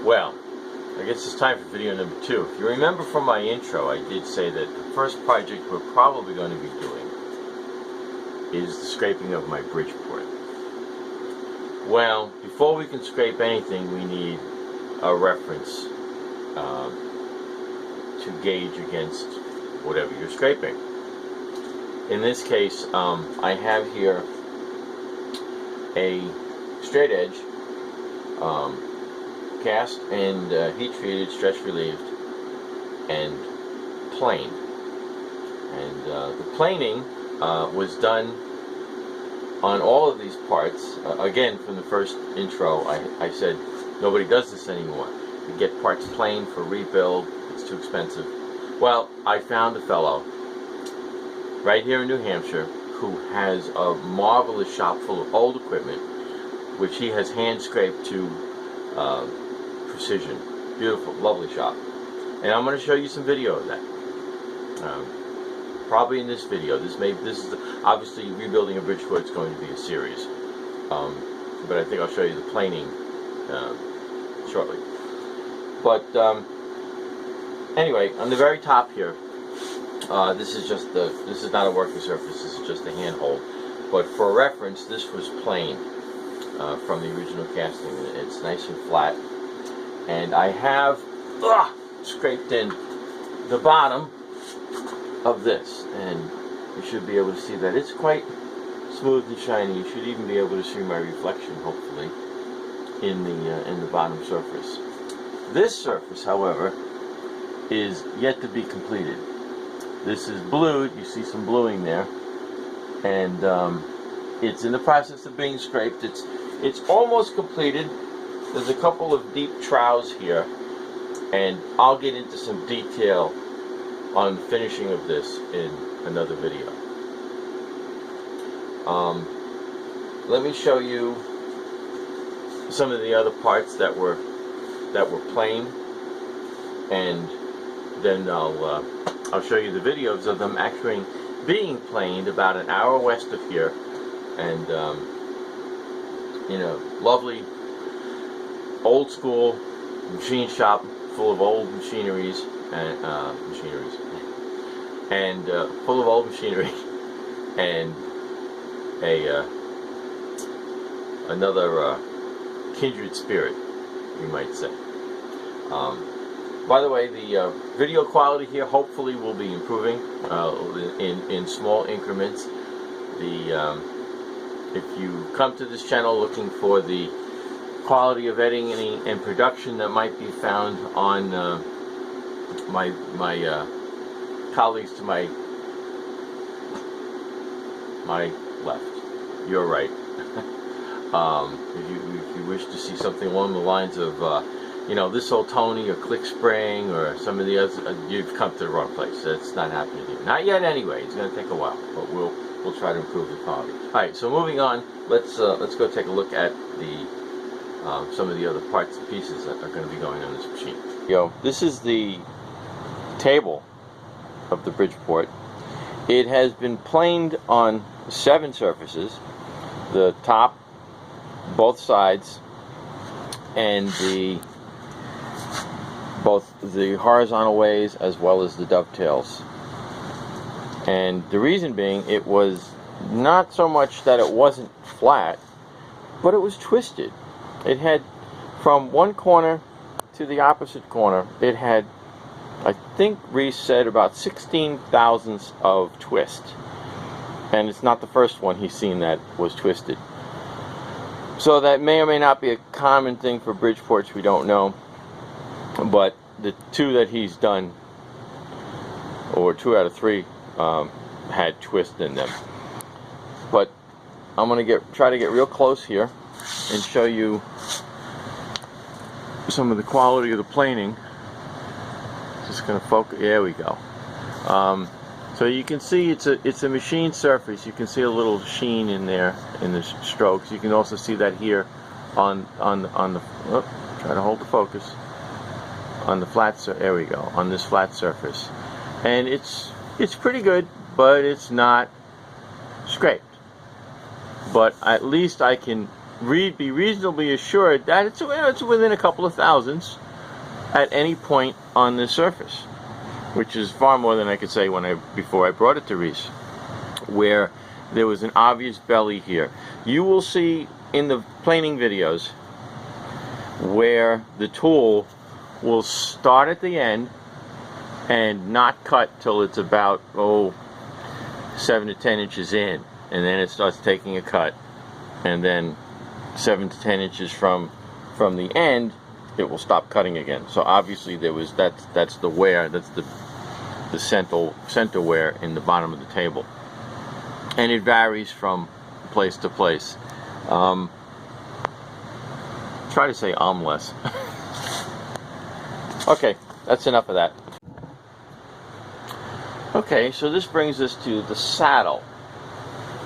Well, I guess it's time for video number 2. If you remember from my intro, I did say that the first project we're probably going to be doing is the scraping of my Bridgeport. Well, before we can scrape anything, we need a reference to gauge against whatever you're scraping. In this case, I have here a straight edge, cast and heat treated, stretch relieved, and planed. And the planing was done on all of these parts. Again, from the first intro, I said nobody does this anymore. You get parts planed for rebuild, it's too expensive. Well, I found a fellow right here in New Hampshire who has a marvelous shop full of old equipment, which he has hand scraped to precision. Beautiful, lovely shop. And I'm going to show you some video of that. Probably in this video. This is obviously rebuilding a Bridgeport. It's going to be a series, but I think I'll show you the planing shortly. But anyway, on the very top here, this is not a working surface. This is just a handhold. But for reference, this was planed from the original casting. It's nice and flat, and I have scraped in the bottom of this, and you should be able to see that it's quite smooth and shiny. You should even be able to see my reflection, hopefully, in the bottom surface. This surface, however, is yet to be completed. This is blued. You see some bluing there, and it's in the process of being scraped. It's almost completed. There's a couple of deep troughs here, and I'll get into some detail on finishing of this in another video. Let me show you some of the other parts that were planed, and then I'll show you the videos of them actually being planed about an hour west of here, and lovely old school machine shop full of old machineries and full of old machinery, and another kindred spirit, you might say. By the way, the video quality here hopefully will be improving in small increments. If you come to this channel looking for the quality of editing and production that might be found on my colleagues to my left, your right. If you wish to see something along the lines of this old Tony or Click Spring or some of the others, you've come to the wrong place. That's not happening here. Not yet anyway. It's going to take a while, but we'll try to improve the quality. Alright, so moving on, let's go take a look at some of the other parts and pieces that are going to be going on this machine. This is the table of the Bridgeport. It has been planed on 7 surfaces: the top, both sides, and both the horizontal ways as well as the dovetails. And the reason being, it was not so much that it wasn't flat, but it was twisted. It had, from one corner to the opposite corner, it had, I think Rees said, about 16 thousandths of twist. And it's not the first one he's seen that was twisted. So that may or may not be a common thing for Bridgeports, we don't know. But the 2 that he's done, or 2 out of 3, had twist in them. But I'm going to try to get real close here and show you some of the quality of the planing. Just going to focus. There we go. So you can see it's a machine surface. You can see a little sheen in there in the strokes. You can also see that here on the try to hold the focus on the flat. There we go, on this flat surface, and it's pretty good, but it's not scraped. But at least I can be reasonably assured that it's within a couple of thousandths at any point on the surface, which is far more than I could say before I brought it to Rees, where there was an obvious belly here. You will see in the planing videos where the tool will start at the end and not cut till it's about 7 to 10 inches in, and then it starts taking a cut, and then 7 to 10 inches from the end it will stop cutting again. So obviously that's the wear, that's the center wear in the bottom of the table, and it varies from place to place. Try to say less. Okay, that's enough of that. Okay, so this brings us to the saddle.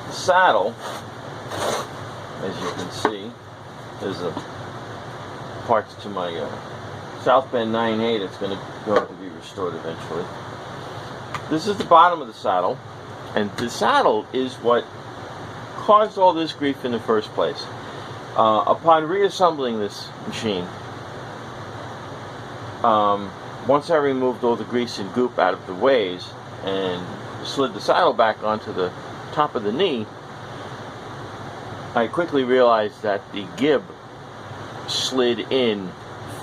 The saddle, as you can see, there's parts to my South Bend 9/8. It's going to be restored eventually. This is the bottom of the saddle, and the saddle is what caused all this grief in the first place. Upon reassembling this machine, once I removed all the grease and goop out of the ways and slid the saddle back onto the top of the knee, I quickly realized that the gib slid in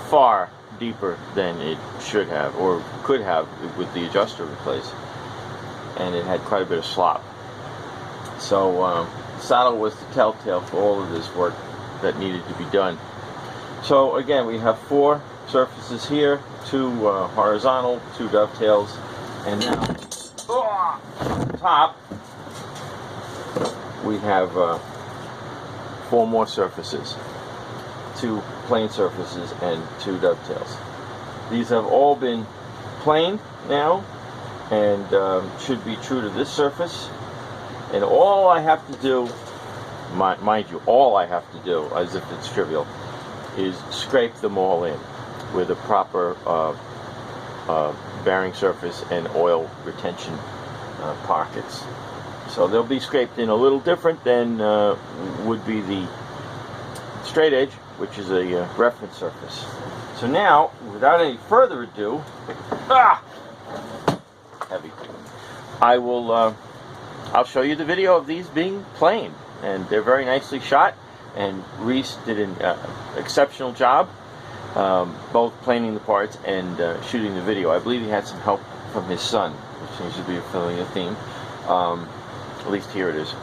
far deeper than it should have or could have with the adjuster replaced, and it had quite a bit of slop. So the saddle was the telltale for all of this work that needed to be done. So again, we have 4 surfaces here, 2 horizontal, 2 dovetails, and now top we have 4 more surfaces, 2 plain surfaces and 2 dovetails. These have all been planed now and should be true to this surface, and all I have to do, mind you, all I have to do, as if it's trivial, is scrape them all in with a proper bearing surface and oil retention pockets. So they'll be scraped in a little different than would be the straight edge, which is a reference surface. So now, without any further ado, heavy, I'll show you the video of these being planed, and they're very nicely shot, and Rees did an exceptional job, both planing the parts and shooting the video. I believe he had some help from his son, which seems to be fulfilling a theme. At least here it is.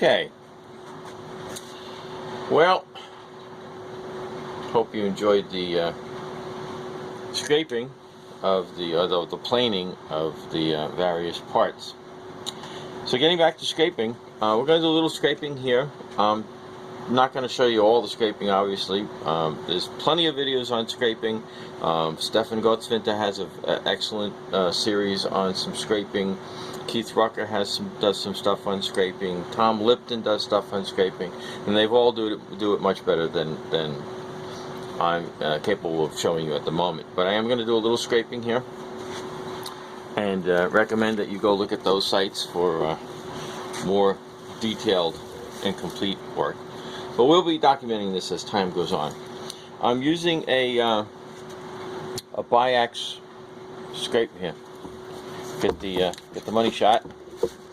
Okay. Well, hope you enjoyed the scraping of the planing of the various parts. So getting back to scraping, we're going to do a little scraping here. I'm not going to show you all the scraping, obviously. There's plenty of videos on scraping. Stefan Gottsvinter has an excellent series on some scraping. Keith Rucker does some stuff on scraping. Tom Lipton does stuff on scraping, and they've all do it much better than I'm capable of showing you at the moment. But I am going to do a little scraping here, and recommend that you go look at those sites for more detailed and complete work. But we'll be documenting this as time goes on. I'm using a biax scrape here. Get the money shot.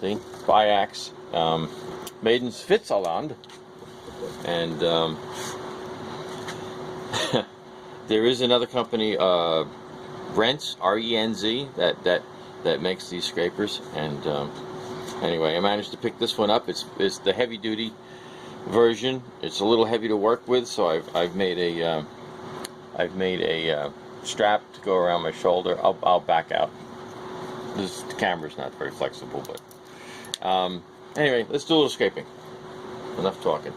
See, biax, made in Switzerland, and there is another company, Renz, R-E-N-Z, that makes these scrapers. And anyway, I managed to pick this one up. It's the heavy duty version. It's a little heavy to work with, so I've made a strap to go around my shoulder. I'll back out. The camera's not very flexible, but anyway, let's do a little scraping. Enough talking.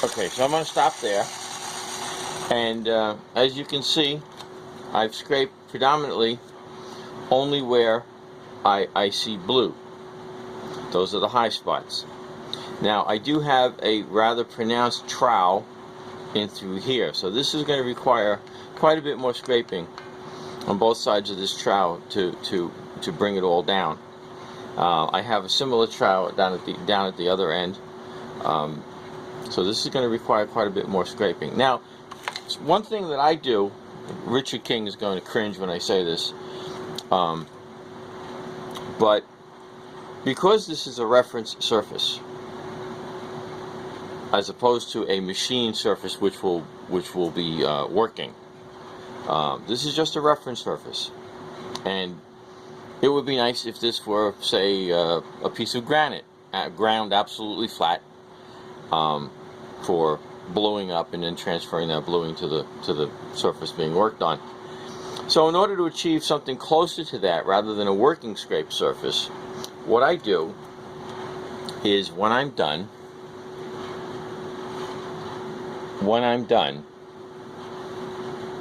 Okay, so I'm going to stop there, and as you can see, I've scraped predominantly only where I see blue. Those are the high spots. Now, I do have a rather pronounced trowel in through here, so this is going to require quite a bit more scraping on both sides of this trowel to bring it all down. I have a similar trowel down at the other end. So this is going to require quite a bit more scraping. Now, one thing that I do, Richard King is going to cringe when I say this, but because this is a reference surface, as opposed to a machine surface which will be working, this is just a reference surface, and it would be nice if this were, say, a piece of granite, ground absolutely flat, for bluing up and then transferring that bluing to the surface being worked on. So in order to achieve something closer to that rather than a working scrape surface, what I do is when I'm done,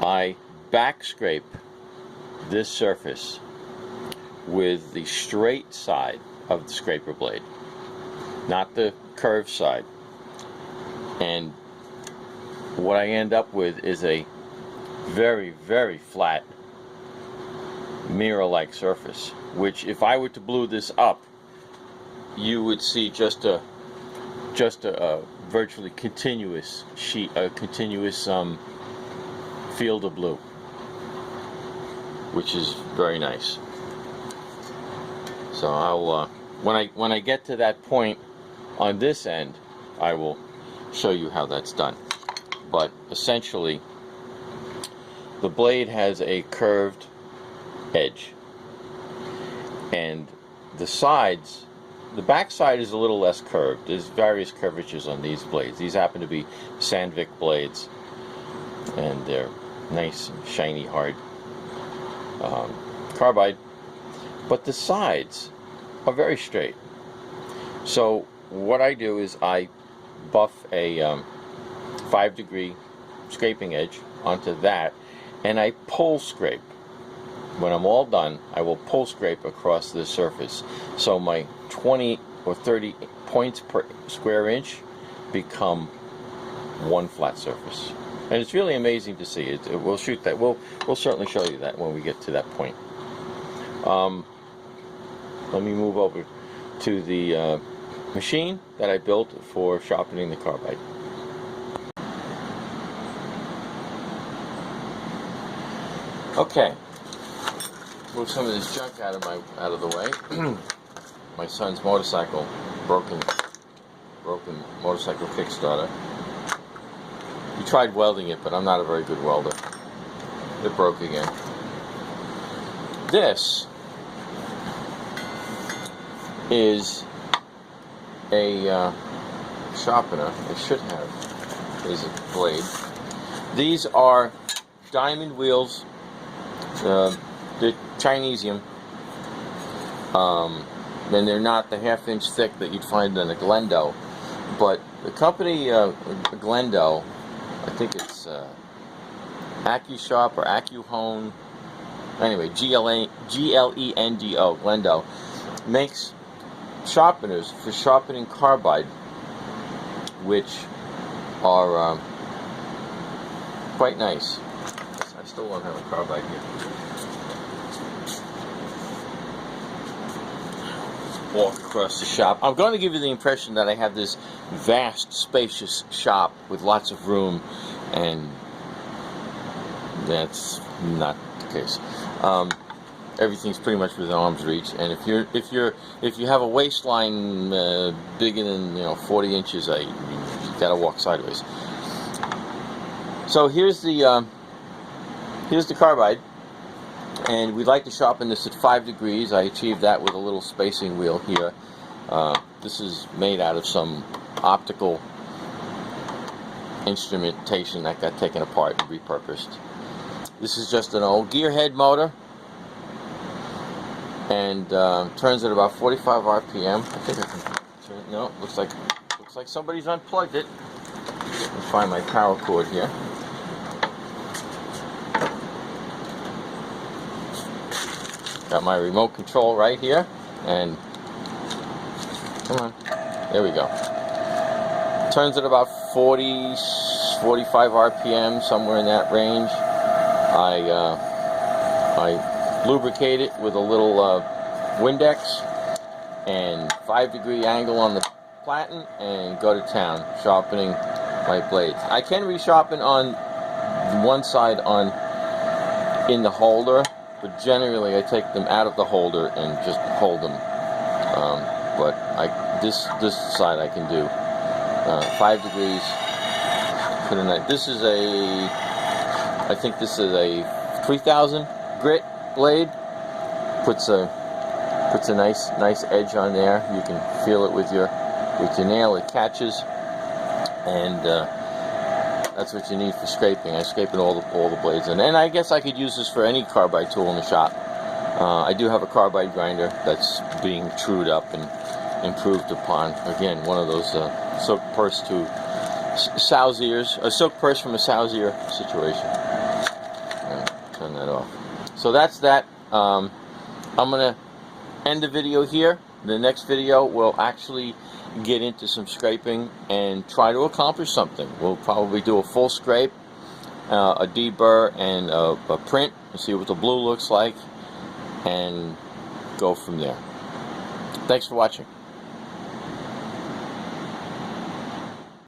I back scrape this surface with the straight side of the scraper blade, not the curved side. And what I end up with is a very, very flat mirror-like surface, which if I were to blue this up, you would see just a virtually continuous sheet, a continuous field of blue, which is very nice. So I'll when I get to that point on this end, I will show you how that's done. But essentially, the blade has a curved edge, and the sides, the back side is a little less curved. There's various curvatures on these blades. These happen to be Sandvik blades, and they're nice and shiny, hard carbide, but the sides are very straight. So what I do is I buff a 5-degree scraping edge onto that, and I pull scrape. When I'm all done, I will pull scrape across this surface, so my 20 or 30 points per square inch become one flat surface. And it's really amazing to see. We'll shoot that. We'll certainly show you that when we get to that point. Let me move over to the machine that I built for sharpening the carbide. Okay, move some of this junk out of the way. My son's motorcycle, broken motorcycle Kickstarter. We tried welding it, but I'm not a very good welder. It broke again. This is a sharpener. I should have. Is a blade. These are diamond wheels. They're Chinesium. And they're not the half-inch thick that you'd find in a Glendo. But the company Glendo, I think it's AccuSharp or AccuHone. Anyway, Glendo, Glendo, makes sharpeners for sharpening carbide, which are quite nice. I still don't have a carbide here. Walk across the shop. I'm going to give you the impression that I have this vast, spacious shop with lots of room, and that's not the case. Everything's pretty much within arm's reach, and if you have a waistline bigger than 40 inches, you gotta walk sideways. So here's the carbide. And we'd like to sharpen this at 5 degrees. I achieved that with a little spacing wheel here. This is made out of some optical instrumentation that got taken apart and repurposed. This is just an old gearhead motor, and turns at about 45 RPM. I think I can turn it. No, looks like somebody's unplugged it. Let me find my power cord here. Got my remote control right here, and come on, there we go. Turns at about 40, 45 RPM, somewhere in that range. I lubricate it with a little Windex and 5-degree angle on the platen, and go to town sharpening my blades. I can resharpen on one side in the holder, but generally I take them out of the holder and just hold them. But this side I can do 5 degrees. This is I think this is a 3000 grit blade. Puts a nice edge on there. You can feel it with your nail. It catches, and that's what you need for scraping. I scrape it all the blades in, and I guess I could use this for any carbide tool in the shop. I do have a carbide grinder that's being trued up and improved upon. Again, one of those silk purse to sow's ears, a silk purse from a sow's ear situation. Turn that off. So that's that. I'm gonna end the video here. The next video will actually get into some scraping and try to accomplish something. We'll probably do a full scrape, a deburr, and a print, and see what the blue looks like, and go from there. Thanks for watching.